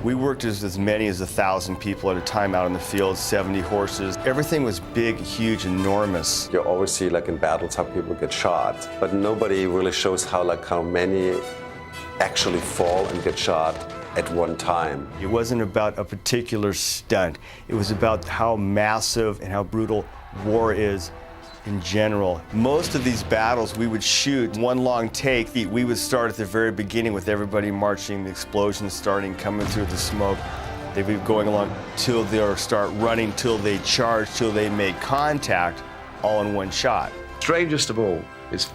We worked as many as 1,000 people at a time out in the field, 70 horses. Everything was big, huge, enormous. You always see, like in battles, how people get shot, but nobody really shows how many actually fall and get shot at one time. It wasn't about a particular stunt. It was about how massive and how brutal war is in general. Most of these battles we would shoot one long take. We would start at the very beginning with everybody marching, the explosions starting, coming through the smoke. They'd be going along till they'll start running, till they charge, till they make contact, all in one shot. Strangest of all is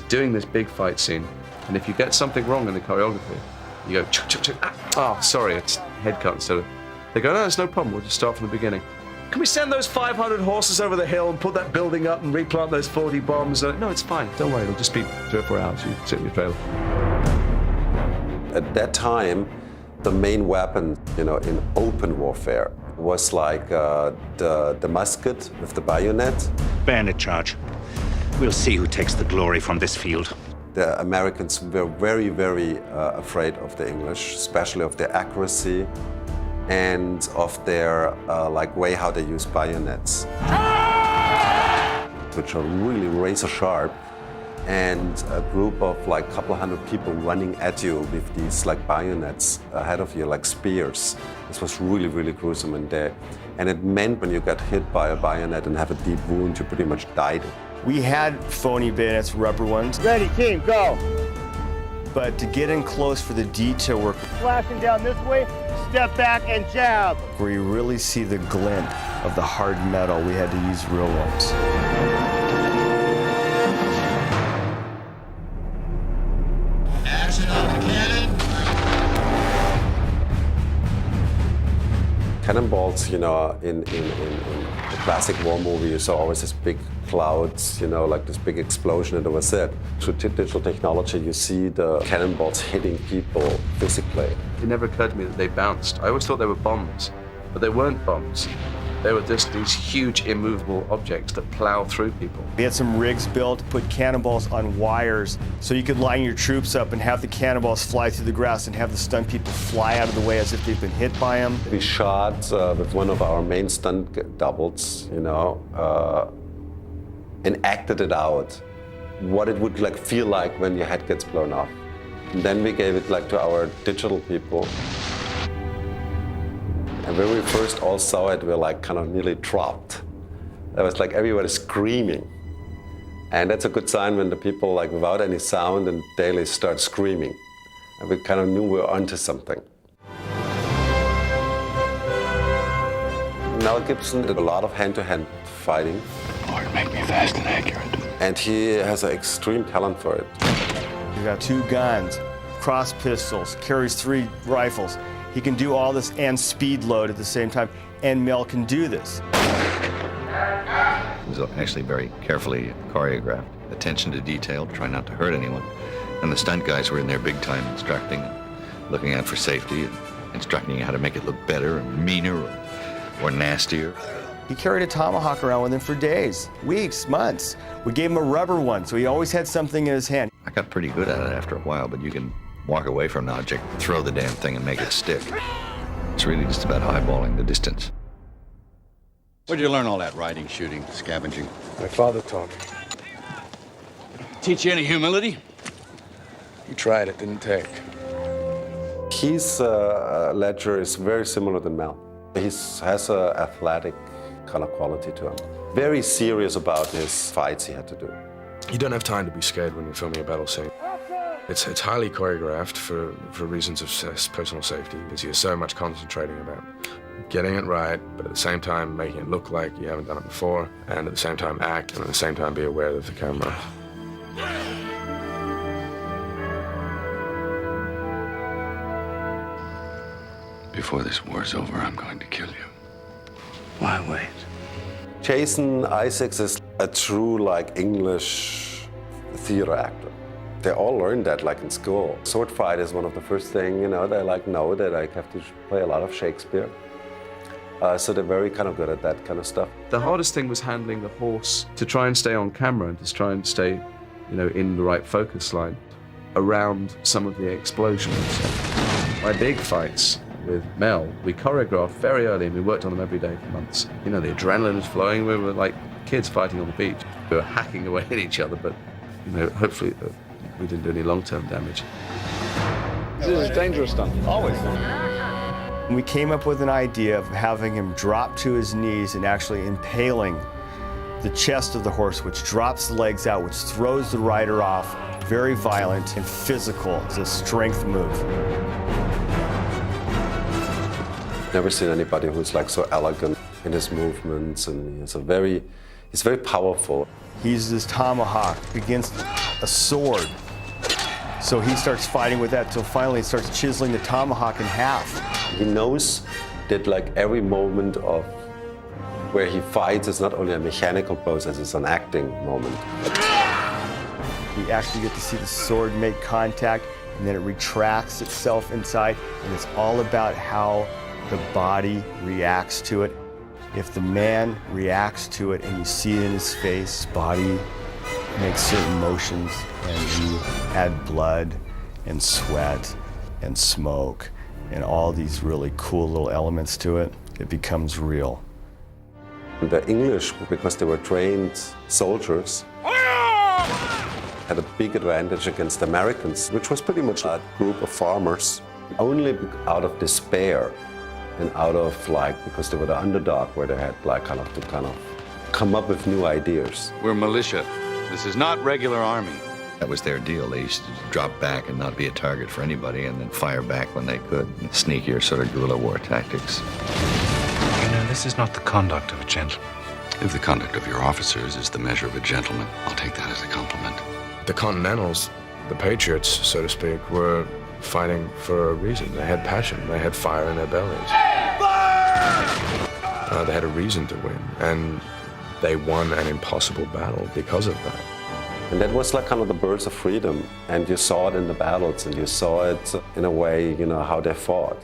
doing this big fight scene, and if you get something wrong in the choreography, you go, chuk, chuk, chuk, ah, oh, sorry, it's head cut instead of... They go, no, it's no problem, we'll just start from the beginning. Can we send those 500 horses over the hill and put that building up and replant those 40 bombs? No, it's fine. Don't worry. It'll just be 3 or 4 hours. You sit in your trailer. At that time, the main weapon, in open warfare was like the musket with the bayonet. Bayonet charge. We'll see who takes the glory from this field. The Americans were very, very afraid of the English, especially of their accuracy and of their way how they use bayonets, which are really razor sharp, and a group of couple hundred people running at you with these bayonets ahead of you, like spears. This was really, really gruesome, and it meant when you got hit by a bayonet and have a deep wound, you pretty much died. We had phony bayonets, rubber ones. Ready, team, go! But to get in close for the detail work, Flashing down this way, step back and jab. where you really see the glint of the hard metal, we had to use real ones. Action on the cannon. Cannonballs, in the classic war movie, you saw always this big clouds, like this big explosion, and that was it. Through digital technology, you see the cannonballs hitting people physically. It never occurred to me that they bounced. I always thought they were bombs, but they weren't bombs. They were just these huge immovable objects that plow through people. We had some rigs built to put cannonballs on wires so you could line your troops up and have the cannonballs fly through the grass and have the stunt people fly out of the way as if they've been hit by them. We shot with one of our main stunt doubles, and acted it out, what it would feel like when your head gets blown off. And then we gave it to our digital people. And when we first all saw it, we were kind of nearly dropped. It was everybody screaming. And that's a good sign when the people without any sound and daily start screaming. And we kind of knew we were onto something. Mel Gibson did a lot of hand-to-hand fighting. Lord, make me fast and accurate. And he has an extreme talent for it. You got 2 guns, cross pistols, carries 3 rifles. He can do all this and speed load at the same time, and Mel can do this. It was actually very carefully choreographed. Attention to detail, try not to hurt anyone. And the stunt guys were in there big time instructing and looking out for safety and instructing you how to make it look better and meaner or nastier. He carried a tomahawk around with him for days, weeks, months. We gave him a rubber one, so he always had something in his hand. I got pretty good at it after a while, but you can walk away from an object, throw the damn thing and make it stick. It's really just about eyeballing the distance. Where'd you learn all that riding, shooting, scavenging? My father taught me. Teach you any humility? He tried, it didn't take. Heath's ledger is very similar to Mel. He has an athletic kind of quality to him. Very serious about his fights he had to do. You don't have time to be scared when you're filming a battle scene. It's highly choreographed for reasons of personal safety, because you're so much concentrating about getting it right, but at the same time making it look like you haven't done it before, and at the same time act, and at the same time be aware of the camera. Before this war's over, I'm going to kill you. Why wait? Jason Isaacs is a true English theater actor. They all learned that in school. Sword fight is one of the first things, they know that I have to play a lot of Shakespeare. So they're very kind of good at that kind of stuff. The hardest thing was handling the horse, to try and stay on camera and to try and stay, in the right focus line around some of the explosions. My big fights with Mel, we choreographed very early and we worked on them every day for months. You know, the adrenaline was flowing. We were like kids fighting on the beach. We were hacking away at each other, but, you know, hopefully we didn't do any long-term damage. This is a dangerous stunt. Always. We came up with an idea of having him drop to his knees and actually impaling the chest of the horse, which drops the legs out, which throws the rider off. Very violent and physical. It's a strength move. Never seen anybody who's like so elegant in his movements, and he's very powerful. He uses his tomahawk against a sword. So he starts fighting with that till finally he starts chiseling the tomahawk in half. He knows that like every moment of where he fights is not only a mechanical process, it's an acting moment. We actually get to see the sword make contact, and then it retracts itself inside, and it's all about how the body reacts to it. If the man reacts to it and you see it in his face, body makes certain motions, and you add blood and sweat and smoke and all these really cool little elements to it, it becomes real. The English, because they were trained soldiers, had a big advantage against the Americans, which was pretty much a group of farmers. Only out of despair and out of like, because they were the underdog, where they had like kind of come up with new ideas. We're militia. This is not regular army. That was their deal. They used to drop back and not be a target for anybody and then fire back when they could. Sneakier sort of guerrilla war tactics. You know, this is not the conduct of a gentleman. If the conduct of your officers is the measure of a gentleman, I'll take that as a compliment. The Continentals, the Patriots, so to speak, were fighting for a reason. They had passion. They had fire in their bellies. They had a reason to win, and they won an impossible battle because of that. And that was like kind of the birds of freedom, and you saw it in the battles, and you saw it in a way, you know, how they fought.